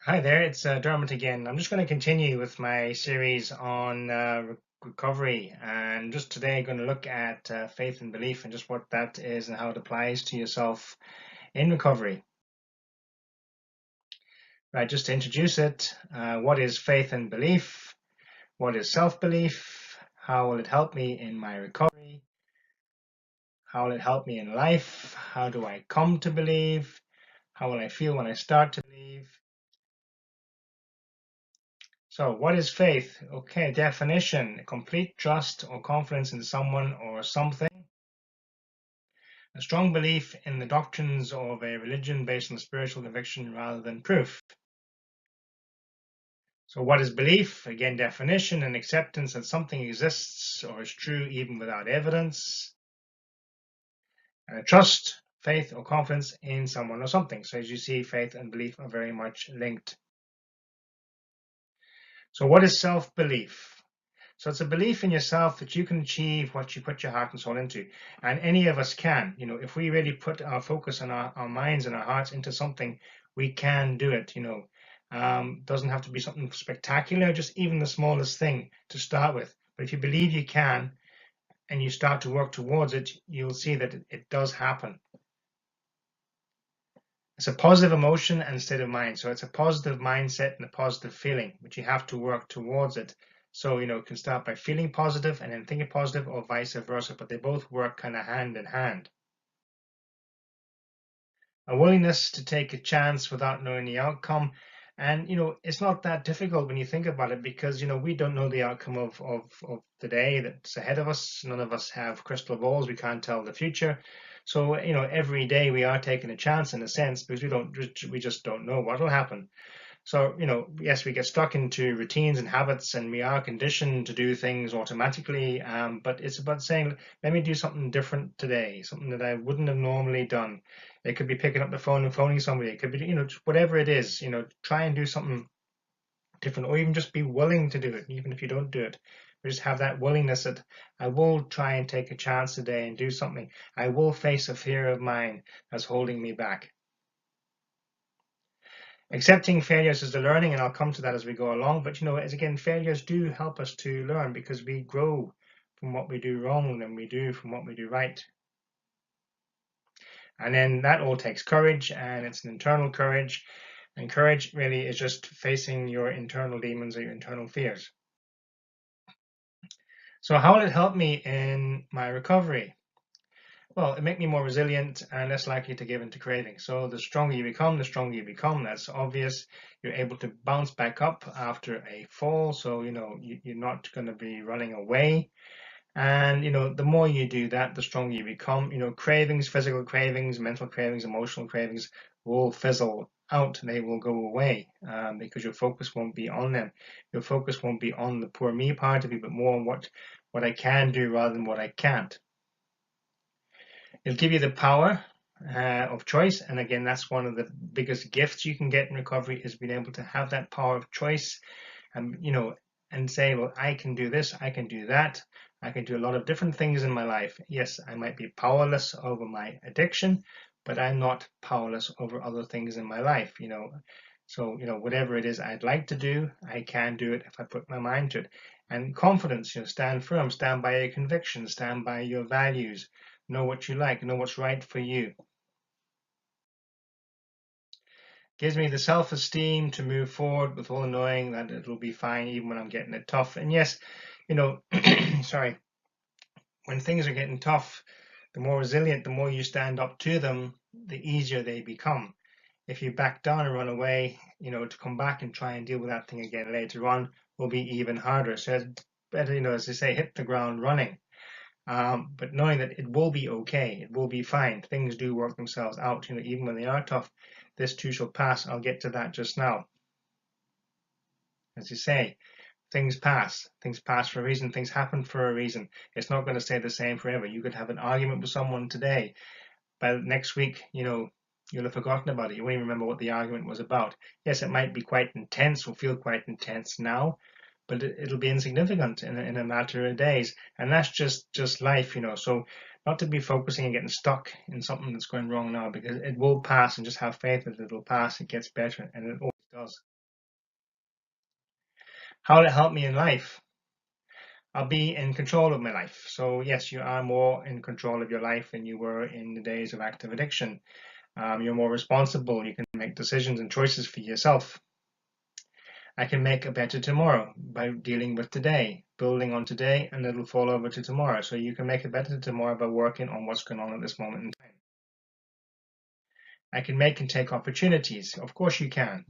Hi there, it's Dermot again. I'm just going to continue with my series on recovery, and just today going to look at faith and belief and just what that is and how it applies to yourself in recovery. Right, just to introduce it, what is faith and belief? What is self-belief? How will it help me in my recovery? How will it help me in life? How do I come to believe? How will I feel when I start to believe? So, what is faith? Okay, definition: complete trust or confidence in someone or something. A strong belief in the doctrines of a religion based on spiritual conviction rather than proof. So, what is belief? Again, definition: an acceptance that something exists or is true even without evidence. And a trust, faith, or confidence in someone or something. So, as you see, faith and belief are very much linked. So, what is self belief? So it's a belief in yourself that you can achieve what you put your heart and soul into. And any of us can. If we really put our focus and our minds and our hearts into something, we can do it. Doesn't have to be something spectacular, just even the smallest thing to start with. But if you believe you can and you start to work towards it, you'll see that it does happen. It's a positive emotion and state of mind. So it's a positive mindset and a positive feeling, but you have to work towards it. So, it can start by feeling positive and then thinking positive or vice versa, but they both work kind of hand in hand. A willingness to take a chance without knowing the outcome. And, it's not that difficult when you think about it because, we don't know the outcome of the day that's ahead of us. None of us have crystal balls. We can't tell the future. So, every day we are taking a chance in a sense because we just don't know what will happen. So, yes, we get stuck into routines and habits and we are conditioned to do things automatically. But it's about saying, let me do something different today, something that I wouldn't have normally done. It could be picking up the phone and phoning somebody. It could be, whatever it is, try and do something different or even just be willing to do it, even if you don't do it. We just have that willingness that I will try and take a chance today and do something. I will face a fear of mine that's holding me back. Accepting failures is the learning, and I'll come to that as we go along. But as again, failures do help us to learn because we grow from what we do wrong than we do from what we do right. And then that all takes courage, and it's an internal courage. And courage really is just facing your internal demons or your internal fears. So how will it help me in my recovery? Well, it makes me more resilient and less likely to give into craving. So the stronger you become, the stronger you become. That's obvious. You're able to bounce back up after a fall. So, you're not going to be running away. And, the more you do that, the stronger you become. Cravings, physical cravings, mental cravings, emotional cravings will fizzle out. They will go away because your focus won't be on them. Your focus won't be on the poor me part of you, but more on what I can do rather than what I can't. It'll give you the power of choice. And again, that's one of the biggest gifts you can get in recovery is being able to have that power of choice and, and say, well, I can do this, I can do that. I can do a lot of different things in my life. Yes, I might be powerless over my addiction, but I'm not powerless over other things in my life, So, whatever it is I'd like to do, I can do it if I put my mind to it. And confidence, stand firm, stand by your convictions, stand by your values, know what you like, know what's right for you. Gives me the self-esteem to move forward with all knowing that it'll be fine even when I'm getting it tough. And yes, sorry, when things are getting tough, the more resilient, the more you stand up to them, the easier they become. If you back down and run away, to come back and try and deal with that thing again later on will be even harder. So it's better, as they say, hit the ground running. But knowing that it will be okay, it will be fine. Things do work themselves out, even when they are tough. This too shall pass. I'll get to that just now. As you say, things pass. Things pass for a reason. Things happen for a reason. It's not going to stay the same forever. You could have an argument with someone today, but next week, you'll have forgotten about it. You won't even remember what the argument was about. Yes, it might be quite intense or feel quite intense now, but it'll be insignificant in a matter of days. And that's just life, So not to be focusing and getting stuck in something that's going wrong now because it will pass and just have faith that it'll pass. It gets better and it always does. How will it help me in life? I'll be in control of my life. So yes, you are more in control of your life than you were in the days of active addiction. You're more responsible. You can make decisions and choices for yourself. I can make a better tomorrow by dealing with today, building on today, and it'll fall over to tomorrow. So you can make a better tomorrow by working on what's going on at this moment in time. I can make and take opportunities. Of course you can.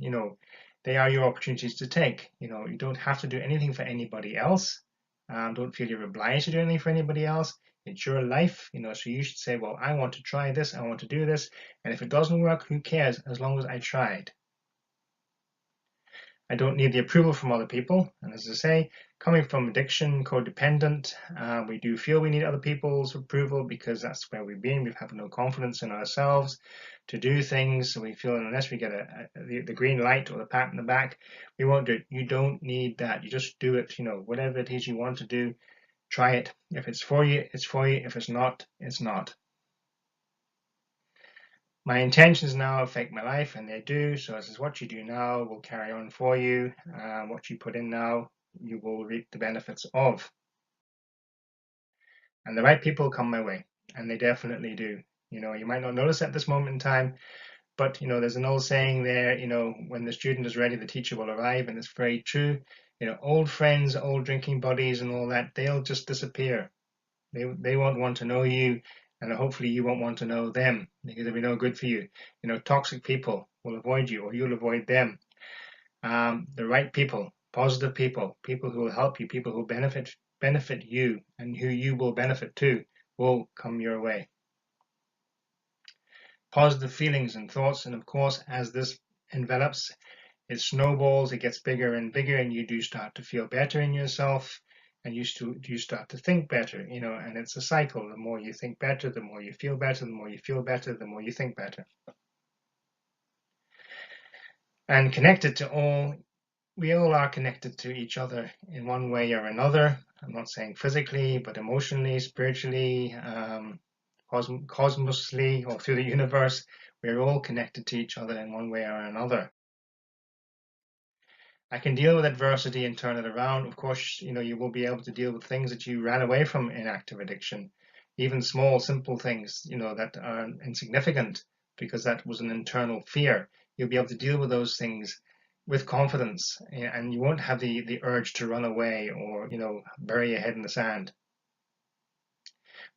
They are your opportunities to take. You don't have to do anything for anybody else. Don't feel you're obliged to do anything for anybody else. It's your life, so you should say, well, I want to try this, I want to do this, and if it doesn't work, who cares, as long as I tried. I don't need the approval from other people. And as I say, coming from addiction, codependent, we do feel we need other people's approval because that's where we've been. We've had no confidence in ourselves to do things. So we feel unless we get the green light or the pat in the back, we won't do it. You don't need that. You just do it, whatever it is you want to do, try it. If it's for you, it's for you. If it's not, it's not. My intentions now affect my life, and they do. So this is what you do now will carry on for you. What you put in now, you will reap the benefits of. And the right people come my way, and they definitely do. You might not notice at this moment in time, but there's an old saying there, when the student is ready, the teacher will arrive, and it's very true. Old friends, old drinking buddies and all that, they'll just disappear. They won't want to know you, and hopefully you won't want to know them because it'll be no good for you. Toxic people will avoid you, or you'll avoid them. The right people, positive people, people who will help you, people who benefit you, and who you will benefit too, will come your way. Positive feelings and thoughts, and of course, as this envelops, it snowballs, it gets bigger and bigger, and you do start to feel better in yourself, and you start to think better, and it's a cycle. The more you think better, the more you feel better, the more you feel better, the more you think better. And connected to all, we all are connected to each other in one way or another. I'm not saying physically, but emotionally, spiritually, cosmosly, or through the universe. We're all connected to each other in one way or another. I can deal with adversity and turn it around. Of course, you will be able to deal with things that you ran away from in active addiction, even small, simple things, that are insignificant because that was an internal fear. You'll be able to deal with those things with confidence, and you won't have the urge to run away or, bury your head in the sand.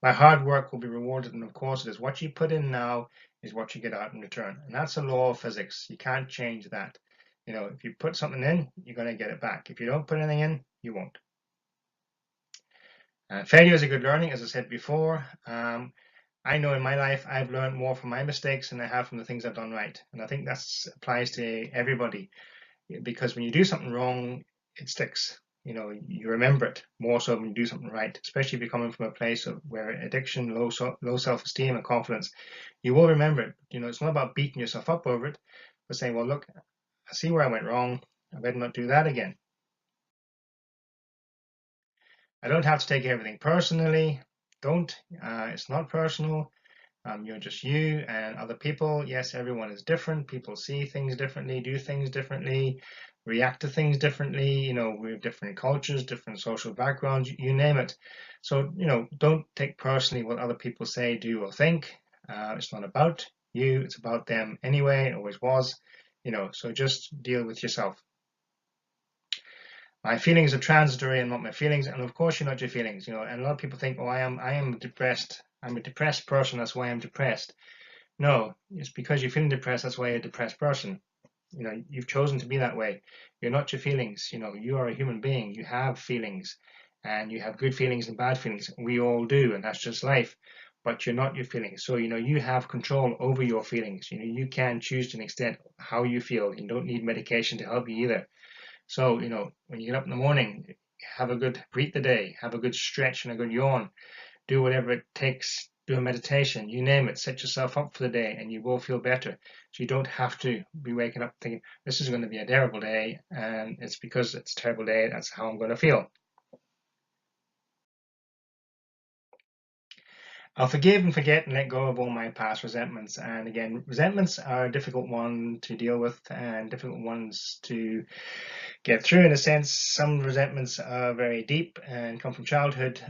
My hard work will be rewarded, and of course, it is what you put in now is what you get out in return. And that's a law of physics. You can't change that. If you put something in, you're going to get it back. If you don't put anything in, you won't. Failure is a good learning, as I said before. I know in my life I've learned more from my mistakes than I have from the things I've done right. And I think that applies to everybody, because when you do something wrong, it sticks. You remember it more so when you do something right, especially if you're coming from a place of where addiction, low self-esteem and confidence, you will remember it. It's not about beating yourself up over it, but saying, well, look, I see where I went wrong. I better not do that again. I don't have to take everything personally. Don't. It's not personal. You're just you and other people. Yes, everyone is different. People see things differently, do things differently, react to things differently. We have different cultures, different social backgrounds, you name it. So, don't take personally what other people say, do, or think. It's not about you. It's about them anyway. It always was. So just deal with yourself. My feelings are transitory and not my feelings, and of course you're not your feelings, and a lot of people think, oh, I am depressed. I'm a depressed person, that's why I'm depressed. No, it's because you're feeling depressed, that's why you're a depressed person. You've chosen to be that way. You're not your feelings. You are a human being. You have feelings, and you have good feelings and bad feelings. We all do, and that's just life. But you're not your feelings. So, you have control over your feelings. You can choose to an extent how you feel. You don't need medication to help you either. So, when you get up in the morning, greet the day, have a good stretch and a good yawn, do whatever it takes, do a meditation, you name it, set yourself up for the day and you will feel better. So you don't have to be waking up thinking, this is going to be a terrible day, and it's because it's a terrible day, that's how I'm going to feel. I'll forgive and forget and let go of all my past resentments. And again, resentments are a difficult one to deal with and difficult ones to get through. In a sense, some resentments are very deep and come from childhood,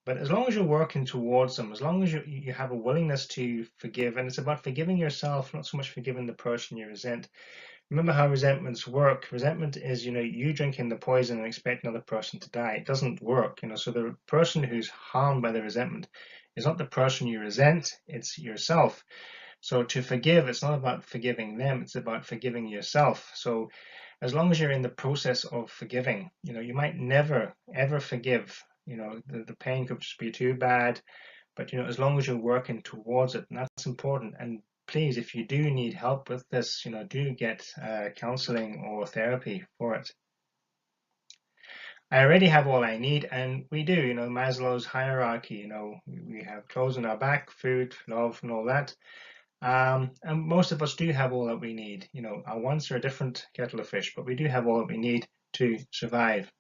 but as long as you're working towards them, as long as you have a willingness to forgive, and it's about forgiving yourself, not so much forgiving the person you resent. Remember how resentments work. Resentment is, you drinking the poison and expecting another person to die. It doesn't work, so the person who's harmed by the resentment is not the person you resent, it's yourself. So to forgive, it's not about forgiving them, it's about forgiving yourself. So as long as you're in the process of forgiving, you might never, ever forgive, the pain could just be too bad, but, as long as you're working towards it, and that's important. And please, if you do need help with this, do get counseling or therapy for it. I already have all I need, and we do, Maslow's hierarchy, we have clothes on our back, food, love, and all that. And most of us do have all that we need. Our wants are a different kettle of fish, but we do have all that we need to survive.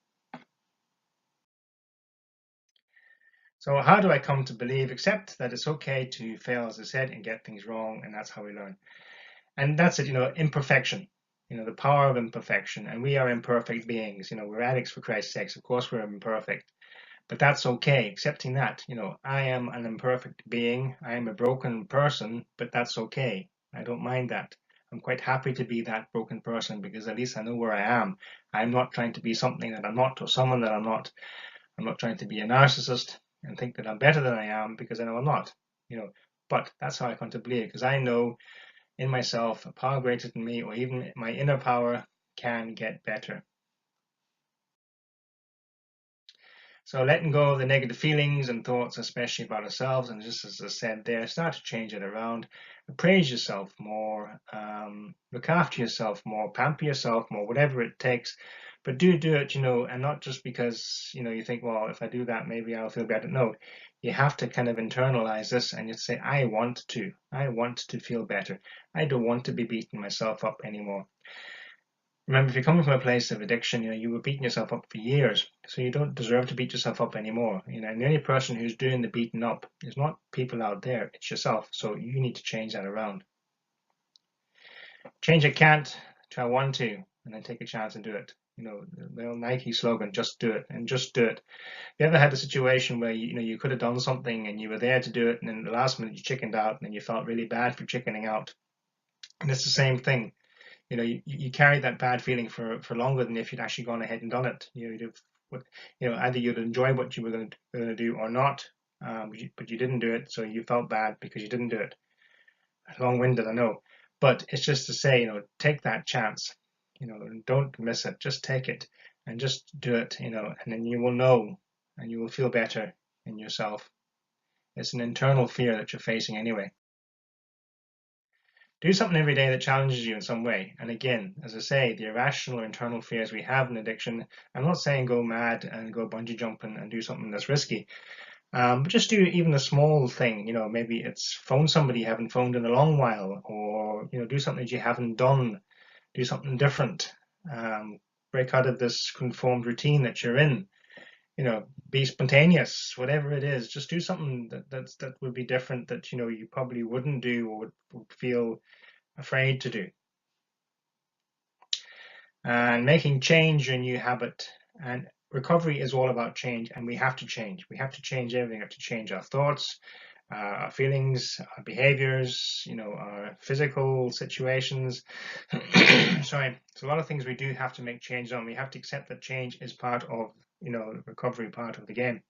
So how do I come to believe, accept that it's okay to fail, as I said, and get things wrong, and that's how we learn. And that's it, imperfection, the power of imperfection. And we are imperfect beings, we're addicts for Christ's sakes. Of course we're imperfect, but that's okay. Accepting that, I am an imperfect being. I am a broken person, but that's okay. I don't mind that. I'm quite happy to be that broken person because at least I know where I am. I'm not trying to be something that I'm not or someone that I'm not. I'm not trying to be a narcissist and think that I'm better than I am because I know I'm not. But that's how I come to believe, because I know in myself a power greater than me, or even my inner power, can get better. So letting go of the negative feelings and thoughts, especially about ourselves, and just as I said there, start to change it around. Praise yourself more, look after yourself more, pamper yourself more, whatever it takes. But do it, and not just because, you think, well, if I do that, maybe I'll feel better. No, you have to kind of internalize this and you say, I want to feel better. I don't want to be beating myself up anymore. Remember, if you're coming from a place of addiction, you were beating yourself up for years, so you don't deserve to beat yourself up anymore. And the only person who's doing the beating up is not people out there, it's yourself. So you need to change that around. Change I can't to I want to, and then take a chance and do it. The old Nike slogan, just do it, and just do it. You ever had a situation where you could have done something and you were there to do it, and then the last minute you chickened out, and then you felt really bad for chickening out? And it's the same thing. You carry that bad feeling for longer than if you'd actually gone ahead and done it. Either you'd enjoy what you were going to do or not, but you didn't do it, so you felt bad because you didn't do it. Long-winded, I know, but it's just to say, take that chance. Don't miss it. Just take it and just do it. And then you will know, and you will feel better in yourself. It's an internal fear that you're facing anyway. Do something every day that challenges you in some way. And again, as I say, the irrational internal fears we have in addiction, I'm not saying go mad and go bungee jumping and do something that's risky, but just do even a small thing. Maybe it's phone somebody you haven't phoned in a long while, or do something that you haven't done, do something different, break out of this conformed routine that you're in. Be spontaneous, whatever it is. Just do something that would be different, that you probably wouldn't do or would feel afraid to do. And making change a new habit. And recovery is all about change, and we have to change. We have to change everything. We have to change our thoughts, our feelings, our behaviors, our physical situations. Sorry, there's a lot of things we do have to make change on. We have to accept that change is part of, the recovery part of the game.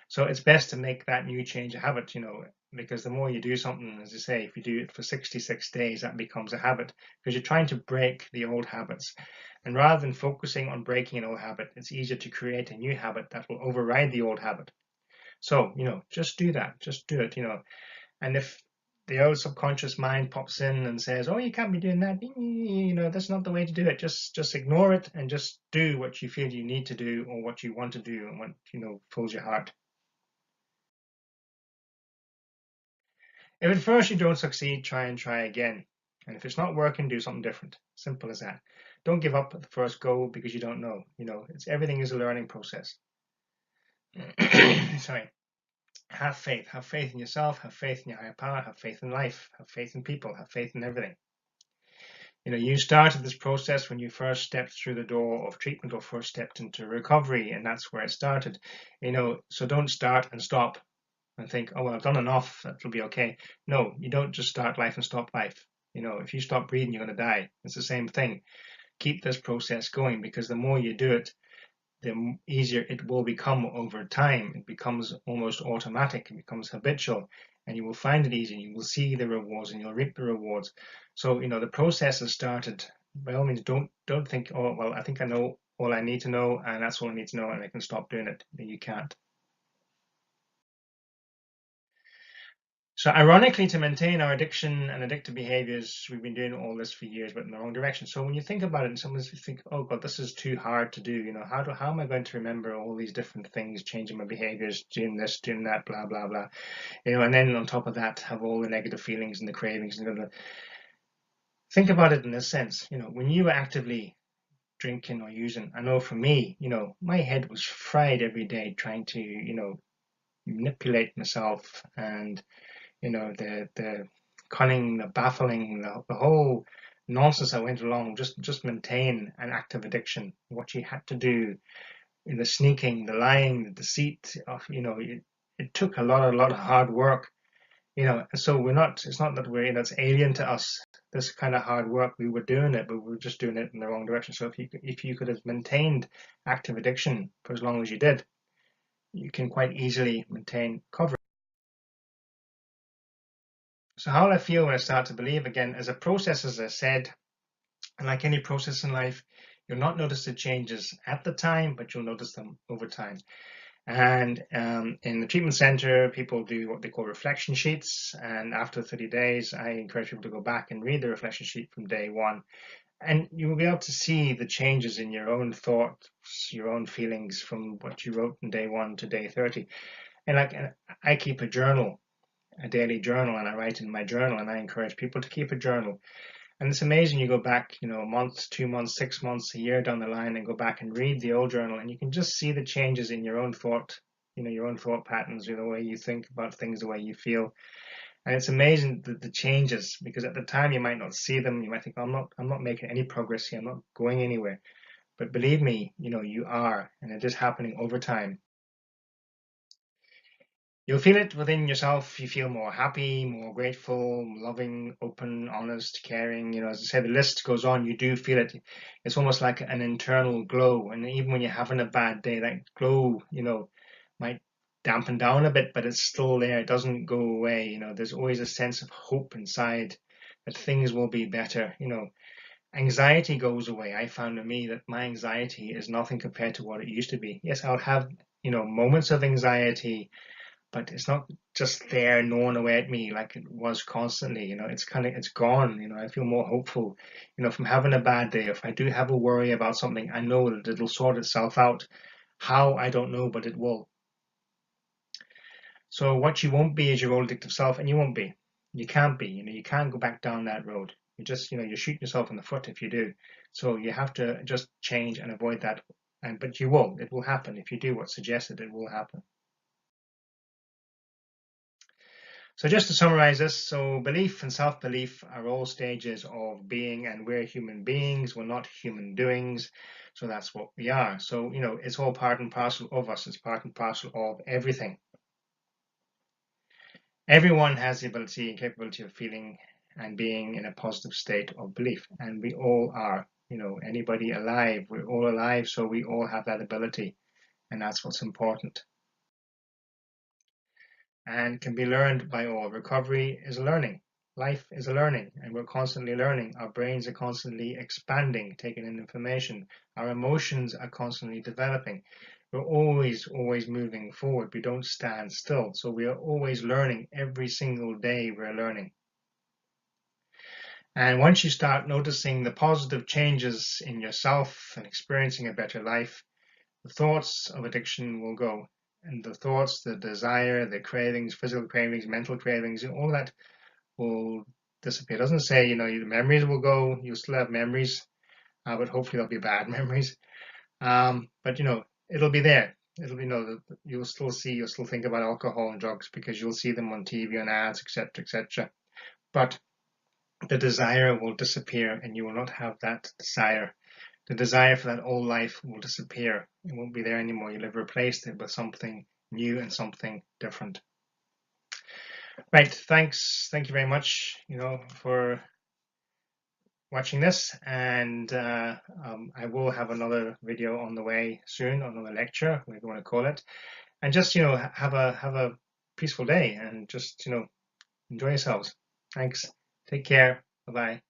So it's best to make that new change a habit, because the more you do something, as I say, if you do it for 66 days, that becomes a habit, because you're trying to break the old habits. And rather than focusing on breaking an old habit, it's easier to create a new habit that will override the old habit. So, just do that. Just do it, And if the old subconscious mind pops in and says, oh, you can't be doing that, that's not the way to do it. Just ignore it and just do what you feel you need to do, or what you want to do, and what, fills your heart. If at first you don't succeed, try and try again. And if it's not working, do something different. Simple as that. Don't give up at the first go because you don't know. Everything is a learning process. Sorry. Have faith. Have faith in yourself. Have faith in your higher power. Have faith in life. Have faith in people. Have faith in everything. You started this process when you first stepped through the door of treatment or first stepped into recovery, and that's where it started. So don't start and stop and think, oh, well, I've done enough, that'll be okay. No, you don't just start life and stop life. If you stop breathing, you're going to die. It's the same thing. Keep this process going, because the more you do it, the easier it will become over time. It becomes almost automatic. It becomes habitual, and you will find it easy. You will see the rewards, and you'll reap the rewards. So the process has started. By all means, don't think, oh well, I think I know all I need to know, and that's all I need to know, and I can stop doing it. You can't. So ironically, to maintain our addiction and addictive behaviors, we've been doing all this for years, but in the wrong direction. So when you think about it, and someone think, oh God, this is too hard to do. How am I going to remember all these different things, changing my behaviors, doing this, doing that, blah, blah, blah. And then on top of that, have all the negative feelings and the cravings. Think about it in this sense. When you were actively drinking or using, I know for me, my head was fried every day trying to, manipulate myself, and the cunning, the baffling, the whole nonsense that went along, just maintain an active addiction. What you had to do in the sneaking, the lying, the deceit of, it took a lot of hard work. So it's not that it's alien to us, this kind of hard work. We were doing it, but we were just doing it in the wrong direction. So if you could have maintained active addiction for as long as you did, you can quite easily maintain recovery. So how will I feel when I start to believe again? As a process, as I said, and like any process in life, you'll not notice the changes at the time, but you'll notice them over time. And in the treatment center, people do what they call reflection sheets. And after 30 days, I encourage people to go back and read the reflection sheet from day one. And you will be able to see the changes in your own thoughts, your own feelings from what you wrote from day one to day 30. And I keep a journal, a daily journal, and I write in my journal, and I encourage people to keep a journal. And it's amazing. You go back, a month, 2 months, 6 months, a year down the line, and go back and read the old journal, and you can just see the changes in your own thought, your own thought patterns, the way you think about things, the way you feel. And it's amazing the changes, because at the time you might not see them. You might think, I'm not making any progress here. I'm not going anywhere. But believe me, you are, and it is happening over time. You'll feel it within yourself. You feel more happy, more grateful, loving, open, honest, caring. As I say, the list goes on. You do feel it. It's almost like an internal glow. And even when you're having a bad day, that glow, might dampen down a bit, but it's still there. It doesn't go away. There's always a sense of hope inside that things will be better. Anxiety goes away. I found in me that my anxiety is nothing compared to what it used to be. Yes, I'll have, moments of anxiety, but it's not just there gnawing away at me like it was constantly. It's gone. I feel more hopeful, from having a bad day. If I do have a worry about something, I know that it'll sort itself out. How, I don't know, but it will. So what you won't be is your old addictive self, and you won't be. You can't be. You can't go back down that road. You're shooting yourself in the foot if you do. So you have to just change and avoid that. But you will. It will happen. If you do what's suggested, it will happen. So just to summarize this, so belief and self-belief are all stages of being, and we're human beings, we're not human doings. So that's what we are. So, it's all part and parcel of us. It's part and parcel of everything. Everyone has the ability and capability of feeling and being in a positive state of belief. And we all are, anybody alive, we're all alive. So we all have that ability. And that's what's important. And can be learned by all. Recovery is learning. Life is a learning, and we're constantly learning. Our brains are constantly expanding, taking in information. Our emotions are constantly developing. We're always moving forward. We don't stand still. So we are always learning. Every single day we're learning. And once you start noticing the positive changes in yourself and experiencing a better life, the thoughts of addiction will go. And the thoughts, the desire, the cravings, physical cravings, mental cravings, all that will disappear. It doesn't say, the memories will go. You'll still have memories, but hopefully they'll be bad memories. But, it'll be there. It'll be you'll still think about alcohol and drugs because you'll see them on TV and ads, etc., etc. But the desire will disappear, and you will not have that desire. The desire for that old life will disappear. It won't be there anymore. You'll have replaced it with something new and something different. Right. Thanks. Thank you very much, for watching this. And I will have another video on the way soon, another lecture, whatever you want to call it. And just, have a peaceful day and just, enjoy yourselves. Thanks. Take care. Bye-bye.